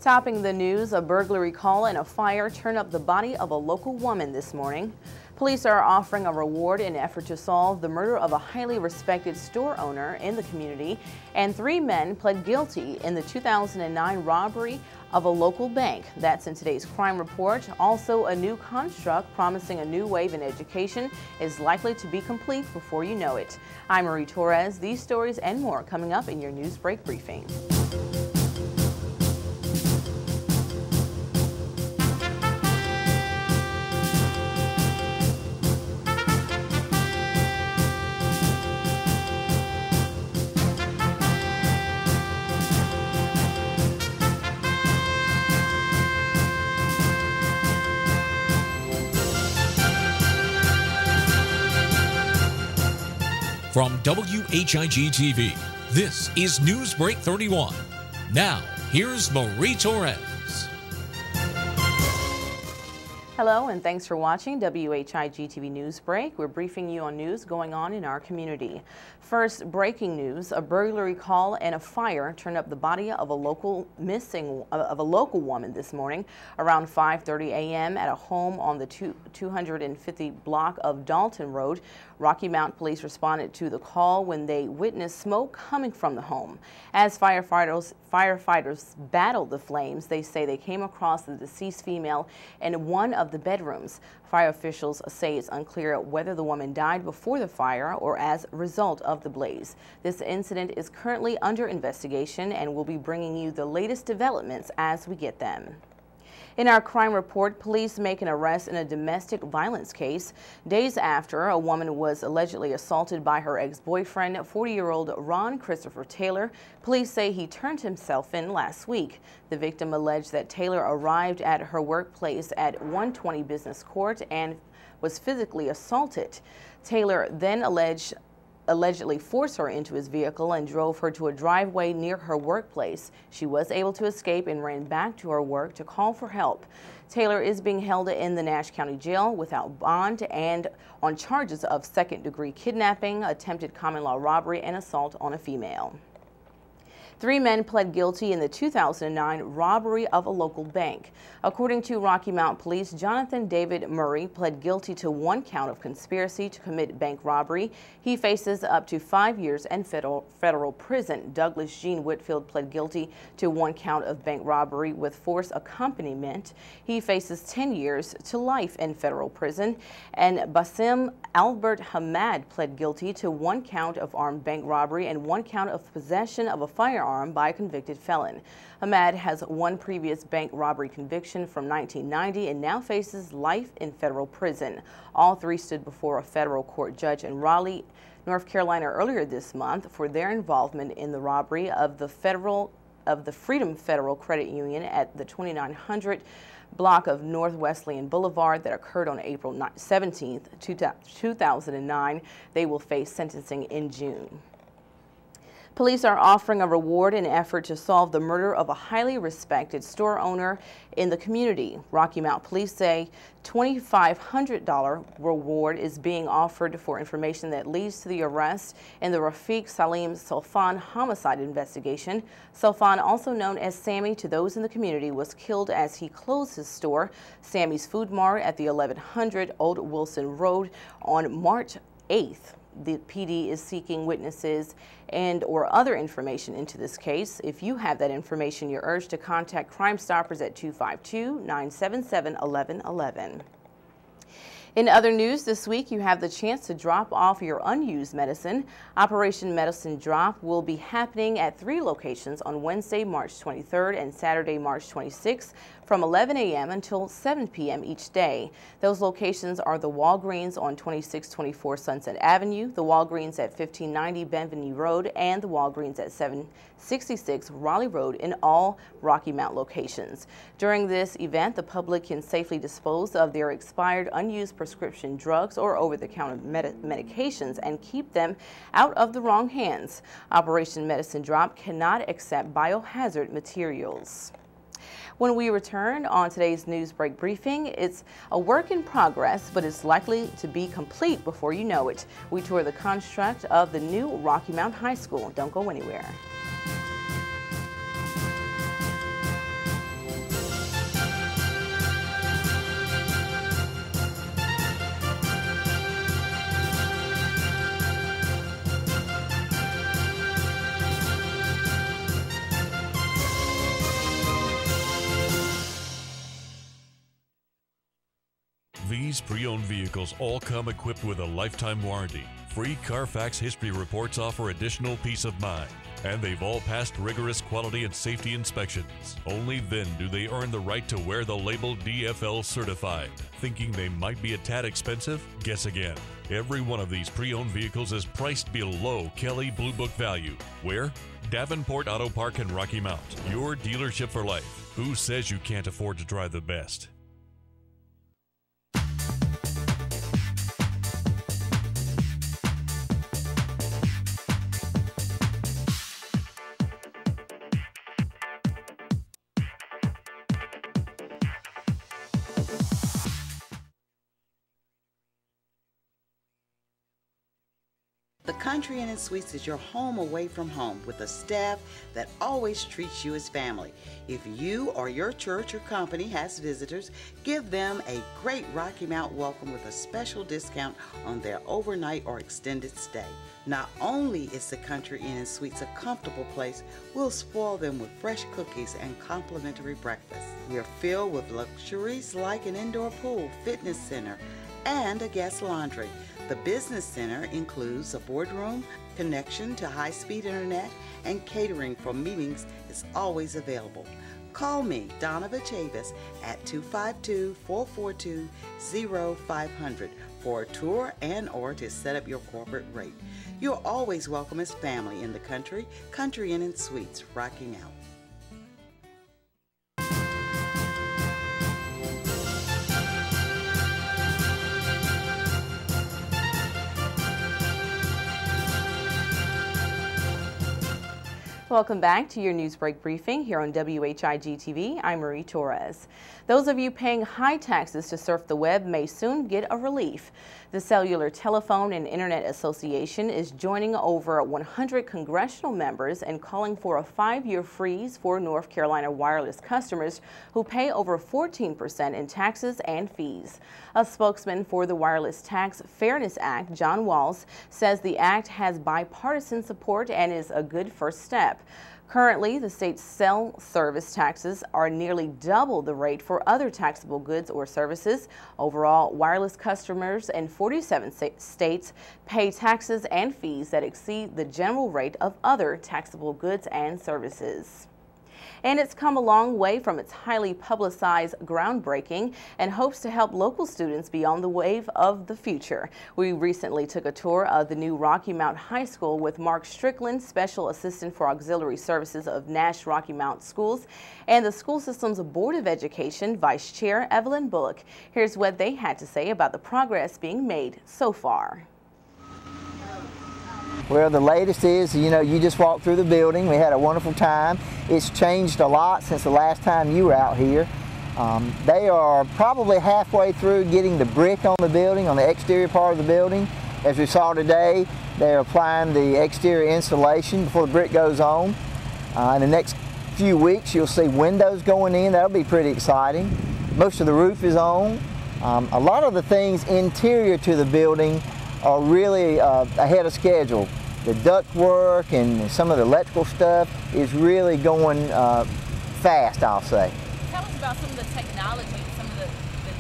Topping the news, a burglary call and a fire turned up the body of a local woman this morning. Police are offering a reward in an effort to solve the murder of a highly respected store owner in the community, and 3 men pled guilty in the 2009 robbery of a local bank. That's in today's crime report. Also, a new construct promising a new wave in education is likely to be complete before you know it. I'm Marie Torres. These stories and more coming up in your NewsBreak briefing. From WHIG-TV, this is NewsBreak 31. Now, here's Marie Torres. Hello and thanks for watching WHIG-TV Newsbreak. We're briefing you on news going on in our community. First, breaking news: a burglary call and a fire turned up the body of a local woman this morning around 5:30 a.m. at a home on the 250 block of Dalton Road. Rocky Mount police responded to the call when they witnessed smoke coming from the home. As firefighters battled the flames, they say they came across the deceased female in one of the bedrooms. Fire officials say it's unclear whether the woman died before the fire or as a result of the blaze. This incident is currently under investigation, and we'll be bringing you the latest developments as we get them. In our crime report, police make an arrest in a domestic violence case days after a woman was allegedly assaulted by her ex-boyfriend, 40-year-old Ron Christopher Taylor. Police say he turned himself in last week. The victim alleged that Taylor arrived at her workplace at 120 Business Court and was physically assaulted. Taylor then allegedly forced her into his vehicle and drove her to a driveway near her workplace. She was able to escape and ran back to her work to call for help. Taylor is being held in the Nash County Jail without bond and on charges of second-degree kidnapping, attempted common law robbery, and assault on a female. 3 men pled guilty in the 2009 robbery of a local bank. According to Rocky Mount Police, Jonathan David Murray pled guilty to 1 count of conspiracy to commit bank robbery. He faces up to 5 years in federal prison. Douglas Jean Whitfield pled guilty to 1 count of bank robbery with force accompaniment. He faces 10 years to life in federal prison. And Basim Albert Hamad pled guilty to 1 count of armed bank robbery and 1 count of possession of a firearm by a convicted felon. Ahmad has 1 previous bank robbery conviction from 1990 and now faces life in federal prison. All 3 stood before a federal court judge in Raleigh, North Carolina earlier this month for their involvement in the robbery of the Freedom Federal Credit Union at the 2900 block of North Wesleyan Boulevard that occurred on April 17, 2009. They will face sentencing in June. Police are offering a reward in an effort to solve the murder of a highly respected store owner in the community. Rocky Mount Police say $2,500 reward is being offered for information that leads to the arrest in the Rafiq Salim Sulfan homicide investigation. Sulfan, also known as Sammy to those in the community, was killed as he closed his store, Sammy's Food Mart, at the 1100 Old Wilson Road on March 8th. The PD is seeking witnesses and or other information into this case. If you have that information, you're urged to contact Crime Stoppers at 252-977-1111. In other news this week, you have the chance to drop off your unused medicine. Operation Medicine Drop will be happening at 3 locations on Wednesday, March 23rd and Saturday, March 26th from 11 a.m. until 7 p.m. each day. Those locations are the Walgreens on 2624 Sunset Avenue, the Walgreens at 1590 Benvenue Road, and the Walgreens at 766 Raleigh Road in all Rocky Mount locations. During this event, the public can safely dispose of their expired, unused prescription drugs or over-the-counter medications and keep them out of the wrong hands. Operation Medicine Drop cannot accept biohazard materials. When we return on today's NewsBreak briefing, it's a work in progress, but it's likely to be complete before you know it. We tour the construct of the new Rocky Mount High School. Don't go anywhere. pre-owned vehicles all come equipped with a lifetime warranty. Free Carfax history reports offer additional peace of mind, and they've all passed rigorous quality and safety inspections. Only then do they earn the right to wear the label DFL certified. Thinking they might be a tad expensive? Guess again. Every one of these pre-owned vehicles is priced below Kelly Blue Book value. Where? Davenport Auto Park in Rocky Mount. Your dealership for life. Who says you can't afford to drive the best? The Country Inn & Suites is your home away from home with a staff that always treats you as family. If you or your church or company has visitors, give them a great Rocky Mount welcome with a special discount on their overnight or extended stay. Not only is the Country Inn & Suites a comfortable place, we'll spoil them with fresh cookies and complimentary breakfast. We are filled with luxuries like an indoor pool, fitness center, and a guest laundry. The Business Center includes a boardroom, connection to high-speed internet, and catering for meetings is always available. Call me, Donna Chavis, at 252-442-0500 for a tour and or to set up your corporate rate. You're always welcome as family in the Country Inn & Suites, Rocky Mount. Welcome back to your NewsBreak briefing here on WHIG-TV. I'm Marie Torres. Those of you paying high taxes to surf the web may soon get a relief. The Cellular Telephone and Internet Association is joining over 100 congressional members and calling for a 5-year freeze for North Carolina wireless customers who pay over 14% in taxes and fees. A spokesman for the Wireless Tax Fairness Act, John Walls, says the act has bipartisan support and is a good first step. Currently, the state's cell service taxes are nearly double the rate for other taxable goods or services. Overall, wireless customers in 47 states pay taxes and fees that exceed the general rate of other taxable goods and services. And it's come a long way from its highly publicized groundbreaking and hopes to help local students be on the wave of the future. We recently took a tour of the new Rocky Mount High School with Mark Strickland, Special Assistant for Auxiliary Services of Nash Rocky Mount Schools, and the school system's Board of Education Vice Chair Evelyn Bullock. Here's what they had to say about the progress being made so far. Well, the latest is, you just walked through the building. We had a wonderful time. It's changed a lot since the last time you were out here. They are probably halfway through getting the brick on the building, on the exterior part of the building. As we saw today, they're applying the exterior insulation before the brick goes on. In the next few weeks, you'll see windows going in. That'll be pretty exciting. Most of the roof is on. A lot of the things interior to the building are really ahead of schedule. The duct work and some of the electrical stuff is really going fast, I'll say. Tell us about some of the technology, some of the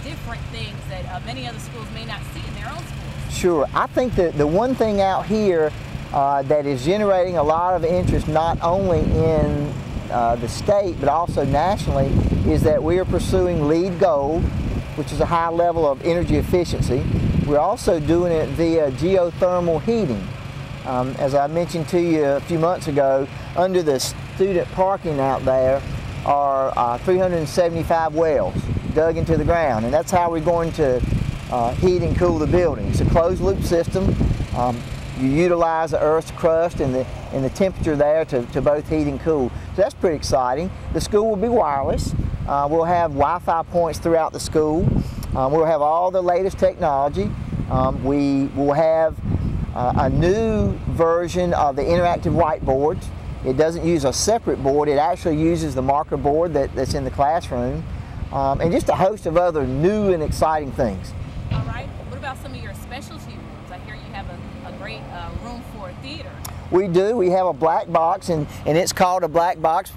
different things that many other schools may not see in their own schools. Sure. I think that the one thing out here that is generating a lot of interest, not only in the state but also nationally, is that we are pursuing LEED Gold, which is a high level of energy efficiency. We're also doing it via geothermal heating. As I mentioned to you a few months ago, under the student parking out there are 375 wells dug into the ground, and that's how we're going to heat and cool the building. It's a closed loop system. You utilize the Earth's crust and the temperature there to both heat and cool. So that's pretty exciting. The school will be wireless. We'll have Wi-Fi points throughout the school. We'll have all the latest technology. We will have a new version of the interactive whiteboards. It doesn't use a separate board. It actually uses the marker board that's in the classroom, and just a host of other new and exciting things. All right. What about some of your your specialty rooms? I hear you have a great room for theater. We do. We have a black box, and it's called a black box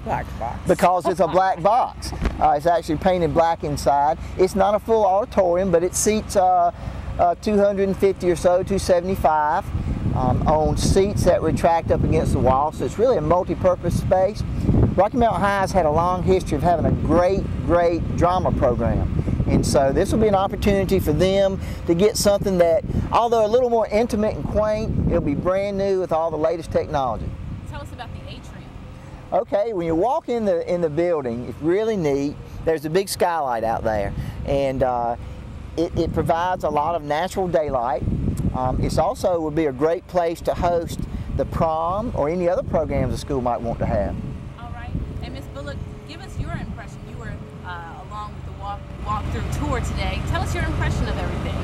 because it's a black box. It's actually painted black inside. It's not a full auditorium, but it seats 250 or so, 275 on seats that retract up against the wall. So it's really a multi-purpose space. Rocky Mountain High has had a long history of having a great drama program. And so this will be an opportunity for them to get something that, although a little more intimate and quaint, it'll be brand new with all the latest technology. Tell us about the atrium. Okay, when you walk in the building, it's really neat. There's a big skylight out there, and it provides a lot of natural daylight. It's also would be a great place to host the prom or any other programs the school might want to have. All right, and Ms. Bullock, give us your impression. You were along with the walkthrough tour today. Tell us your impression of everything.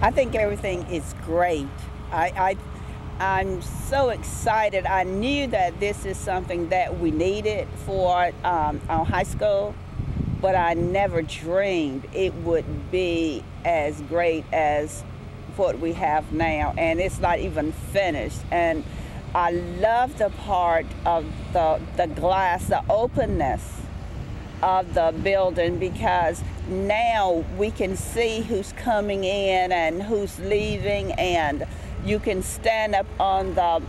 I think everything is great. I'm so excited. I knew that this is something that we needed for our high school, but I never dreamed it would be as great as what we have now, and it's not even finished. And I love the part of the glass, the openness of the building, because now we can see who's coming in and who's leaving, and you can stand up on the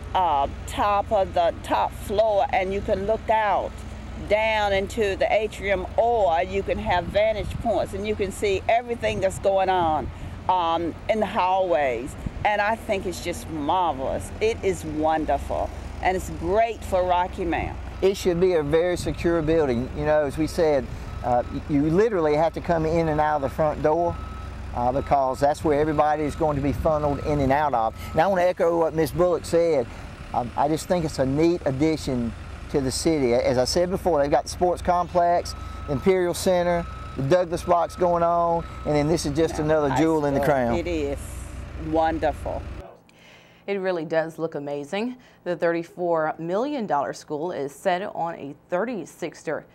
top of the top floor and you can look out down into the atrium, or you can have vantage points and you can see everything that's going on in the hallways. And I think it's just marvelous. It is wonderful, and it's great for Rocky Mount. It should be a very secure building. You know, as we said, you literally have to come in and out of the front door because that's where everybody is going to be funneled in and out of. And I want to echo what Ms. Bullock said. I just think it's a neat addition to the city. As I said before, they've got the sports complex, Imperial Center, the Douglas blocks going on, and then this is just another jewel in the crown. It is wonderful. It really does look amazing. The $34 million school is set on a 60-acre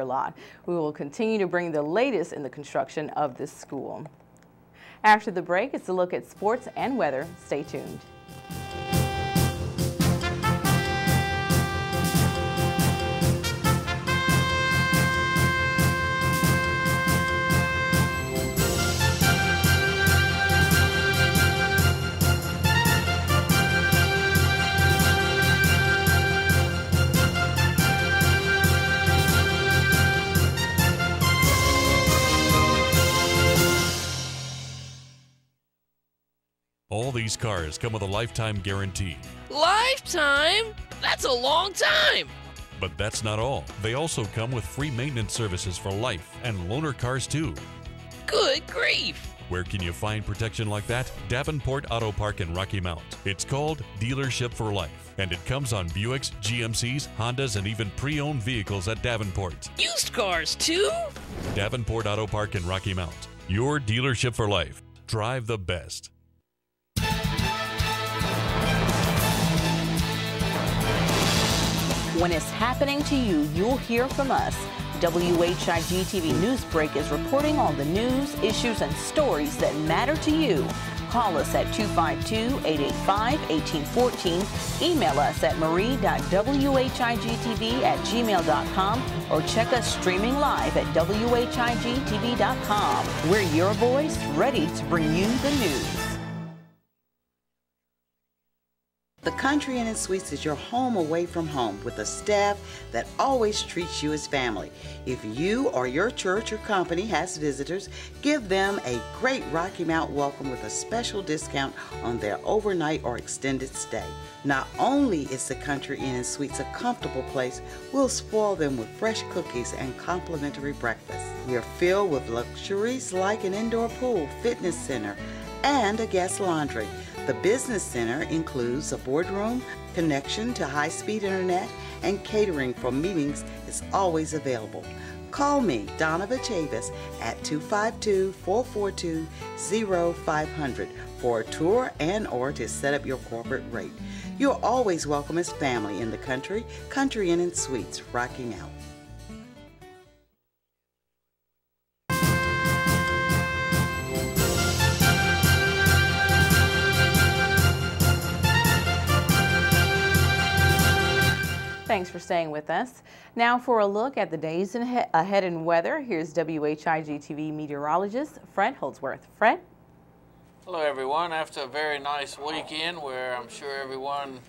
lot. We will continue to bring the latest in the construction of this school. After the break, it's a look at sports and weather. Stay tuned. All these cars come with a lifetime guarantee. Lifetime? That's a long time! But that's not all. They also come with free maintenance services for life and loaner cars too. Good grief! Where can you find protection like that? Davenport Auto Park in Rocky Mount. It's called Dealership for Life, and it comes on Buicks, GMCs, Hondas, and even pre-owned vehicles at Davenport. Used cars too? Davenport Auto Park in Rocky Mount. Your dealership for life. Drive the best. When it's happening to you, you'll hear from us. WHIG TV NewsBreak is reporting on the news, issues, and stories that matter to you. Call us at 252-885-1814. Email us at marie.whigtv@gmail.com or check us streaming live at whigtv.com. We're your voice, ready to bring you the news. The Country Inn & Suites is your home away from home with a staff that always treats you as family. If you or your church or company has visitors, give them a great Rocky Mount welcome with a special discount on their overnight or extended stay. Not only is the Country Inn & Suites a comfortable place, we'll spoil them with fresh cookies and complimentary breakfast. We are filled with luxuries like an indoor pool, fitness center, and a guest laundry. The Business Center includes a boardroom, connection to high-speed internet, and catering for meetings is always available. Call me, Donna Chavis, at 252-442-0500 for a tour and or to set up your corporate rate. You're always welcome as family in the Country Inn & Suites, Rocky Mount. Thanks for staying with us. Now for a look at the days ahead in weather, here's WHIG-TV meteorologist Fred Holdsworth. Fred? Hello everyone. After a very nice weekend where I'm sure everyone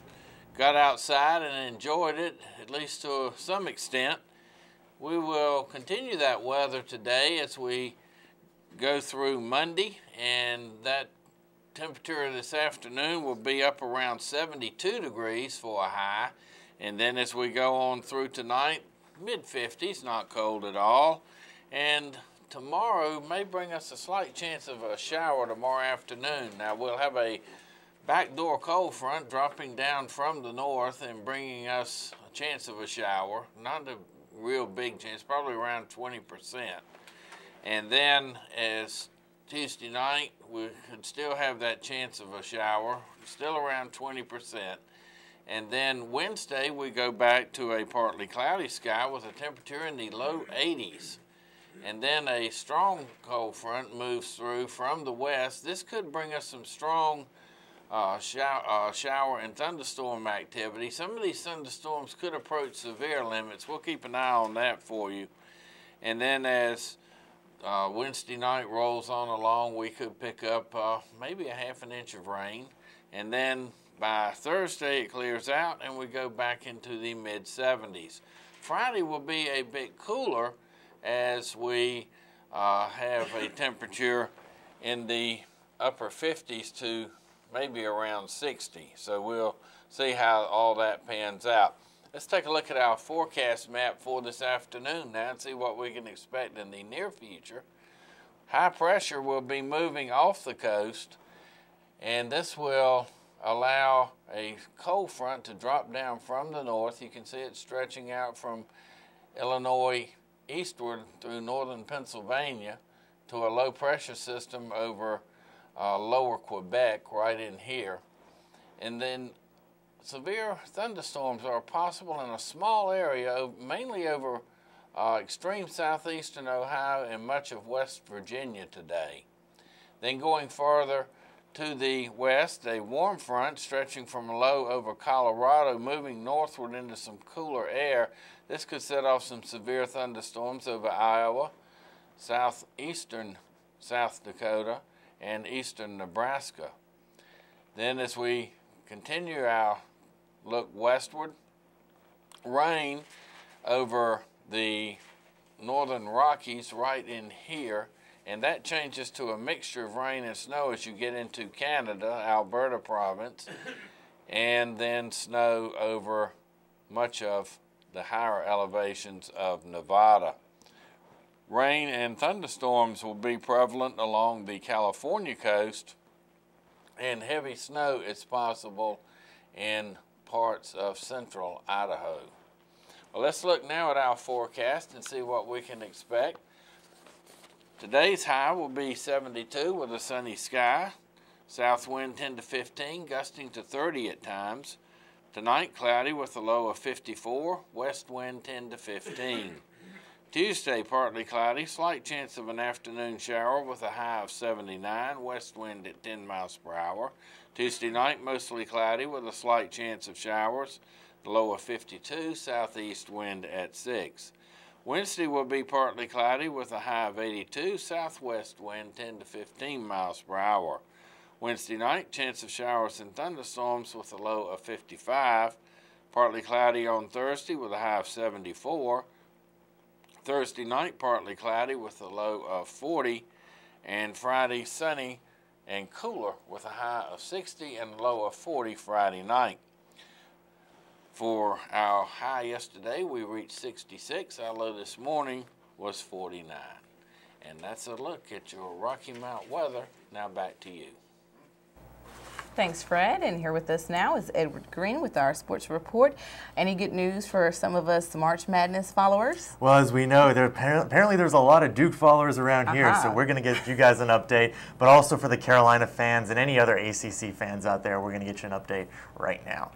got outside and enjoyed it, at least to some extent, we will continue that weather today as we go through Monday, and that temperature this afternoon will be up around 72 degrees for a high, and then as we go on through tonight, mid-50s, not cold at all, and tomorrow may bring us a slight chance of a shower tomorrow afternoon. Now we'll have a backdoor cold front dropping down from the north and bringing us a chance of a shower, not a real big chance, probably around 20%. And then as Tuesday night, we could still have that chance of a shower, still around 20%. And then Wednesday, we go back to a partly cloudy sky with a temperature in the low 80s. And then a strong cold front moves through from the west. This could bring us some strong shower and thunderstorm activity. Some of these thunderstorms could approach severe limits. We'll keep an eye on that for you. And then as Wednesday night rolls on along, we could pick up maybe a half an inch of rain, and then by Thursday it clears out and we go back into the mid-70s. Friday will be a bit cooler as we have a temperature in the upper 50s to maybe around 60. So we'll see how all that pans out. Let's take a look at our forecast map for this afternoon now and see what we can expect in the near future. High pressure will be moving off the coast, and this will allow a cold front to drop down from the north. You can see it stretching out from Illinois eastward through northern Pennsylvania to a low pressure system over lower Quebec right in here. And then severe thunderstorms are possible in a small area, mainly over extreme southeastern Ohio and much of West Virginia today. Then going farther to the west, a warm front stretching from low over Colorado, moving northward into some cooler air. This could set off some severe thunderstorms over Iowa, southeastern South Dakota, and eastern Nebraska. Then as we continue our look westward, rain over the northern Rockies right in here, and that changes to a mixture of rain and snow as you get into Canada, Alberta province, and then snow over much of the higher elevations of Nevada. Rain and thunderstorms will be prevalent along the California coast, and heavy snow is possible in parts of central Idaho. Well, let's look now at our forecast and see what we can expect. Today's high will be 72 with a sunny sky, south wind 10 to 15, gusting to 30 at times. Tonight, cloudy with a low of 54, west wind 10 to 15. Tuesday, partly cloudy, slight chance of an afternoon shower with a high of 79, west wind at 10 miles per hour. Tuesday night, mostly cloudy with a slight chance of showers, the low of 52, southeast wind at 6. Wednesday will be partly cloudy with a high of 82, southwest wind 10 to 15 miles per hour. Wednesday night, chance of showers and thunderstorms with a low of 55. Partly cloudy on Thursday with a high of 74. Thursday night, partly cloudy with a low of 40. And Friday, sunny and cooler with a high of 60 and a low of 40 Friday night. For our high yesterday, we reached 66. Our low this morning was 49. And that's a look at your Rocky Mount weather. Now back to you. Thanks, Fred. And here with us now is Edward Green with our sports report. Any good news for some of us March Madness followers? Well, as we know, apparently there's a lot of Duke followers around here, so we're going to get you guys an update. But also for the Carolina fans and any other ACC fans out there, we're going to get you an update right now.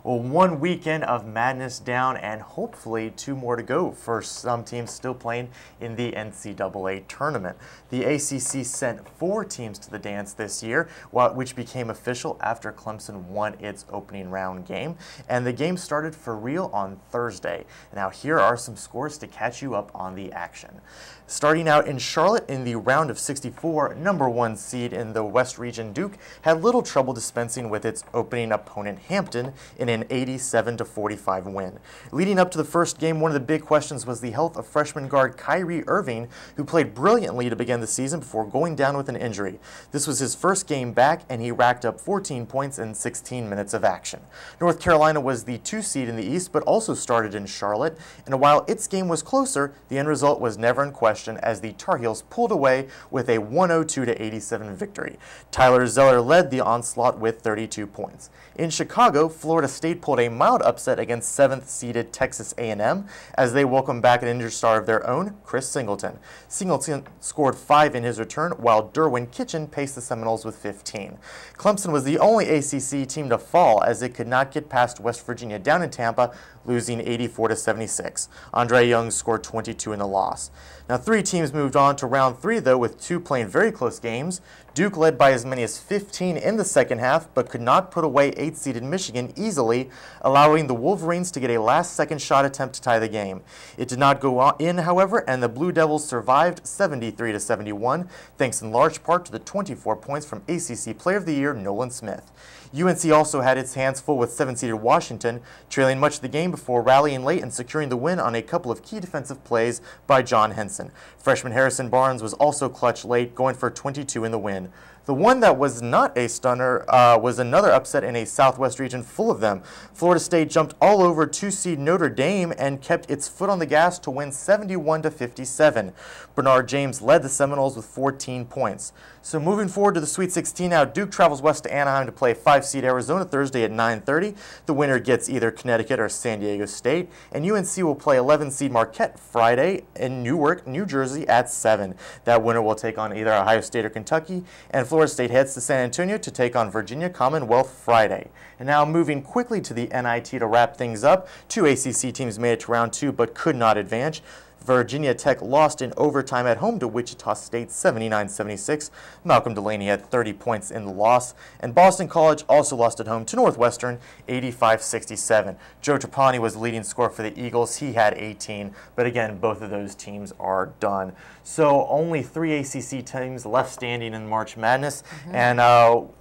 Well, one weekend of madness down and hopefully 2 more to go for some teams still playing in the NCAA tournament. The ACC sent 4 teams to the dance this year, which became official official after Clemson won its opening round game, and the game started for real on Thursday. Now here are some scores to catch you up on the action. Starting out in Charlotte in the round of 64, number 1 seed in the West Region Duke had little trouble dispensing with its opening opponent Hampton in an 87-45 win. Leading up to the first game, one of the big questions was the health of freshman guard Kyrie Irving, who played brilliantly to begin the season before going down with an injury. This was his first game back, and he racked up 14 points in 16 minutes of action. North Carolina was the 2 seed in the East, but also started in Charlotte, and while its game was closer, the end result was never in question as the Tar Heels pulled away with a 102-87 victory. Tyler Zeller led the onslaught with 32 points. In Chicago, Florida State pulled a mild upset against 7th-seeded Texas A&M as they welcomed back an injured star of their own, Chris Singleton. Singleton scored 5 in his return, while Derwin Kitchen paced the Seminoles with 15. Clemson was the only ACC team to fall as it could not get past West Virginia down in Tampa, losing 84-76. Andre Young scored 22 in the loss. Now 3 teams moved on to round 3 though, with 2 playing very close games. Duke led by as many as 15 in the second half, but could not put away 8th-seeded Michigan easily, allowing the Wolverines to get a last-second shot attempt to tie the game. It did not go in, however, and the Blue Devils survived 73-71, thanks in large part to the 24 points from ACC Player of the Year Nolan Smith. UNC also had its hands full with 7th-seeded Washington, trailing much of the game before rallying late and securing the win on a couple of key defensive plays by John Henson. Freshman Harrison Barnes was also clutch late, going for 22 in the win. The one that was not a stunner was another upset in a Southwest region full of them. Florida State jumped all over 2-seed Notre Dame and kept its foot on the gas to win 71-57. Bernard James led the Seminoles with 14 points. So moving forward to the Sweet 16 now, Duke travels west to Anaheim to play 5-seed Arizona Thursday at 9:30. The winner gets either Connecticut or San Diego State, and UNC will play 11-seed Marquette Friday in Newark, New Jersey at 7. That winner will take on either Ohio State or Kentucky, and Florida State heads to San Antonio to take on Virginia Commonwealth Friday. And now moving quickly to the NIT to wrap things up, 2 ACC teams made it to round 2 but could not advance. Virginia Tech lost in overtime at home to Wichita State 79-76. Malcolm Delaney had 30 points in the loss. And Boston College also lost at home to Northwestern 85-67. Joe Trapani was the leading scorer for the Eagles. He had 18. But again, both of those teams are done. So only 3 ACC teams left standing in March Madness. And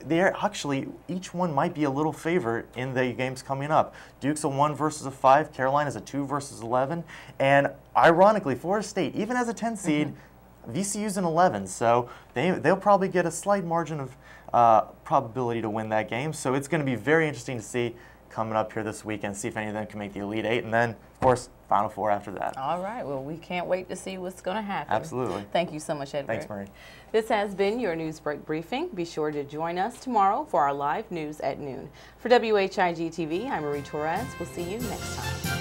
they're actually, each one might be a little favorite in the games coming up. Duke's a 1 versus a 5. Carolina's a 2 versus 11. And ironically, Florida State, even as a 10 seed, VCU's an 11, so they'll probably get a slight margin of probability to win that game. So it's going to be very interesting to see coming up here this weekend, see if any of them can make the Elite 8, and then, of course, Final Four after that. All right. Well, we can't wait to see what's going to happen. Absolutely. Thank you so much, Edward. Thanks, Marie. This has been your NewsBreak briefing. Be sure to join us tomorrow for our live news at noon. For WHIG TV, I'm Marie Torres. We'll see you next time.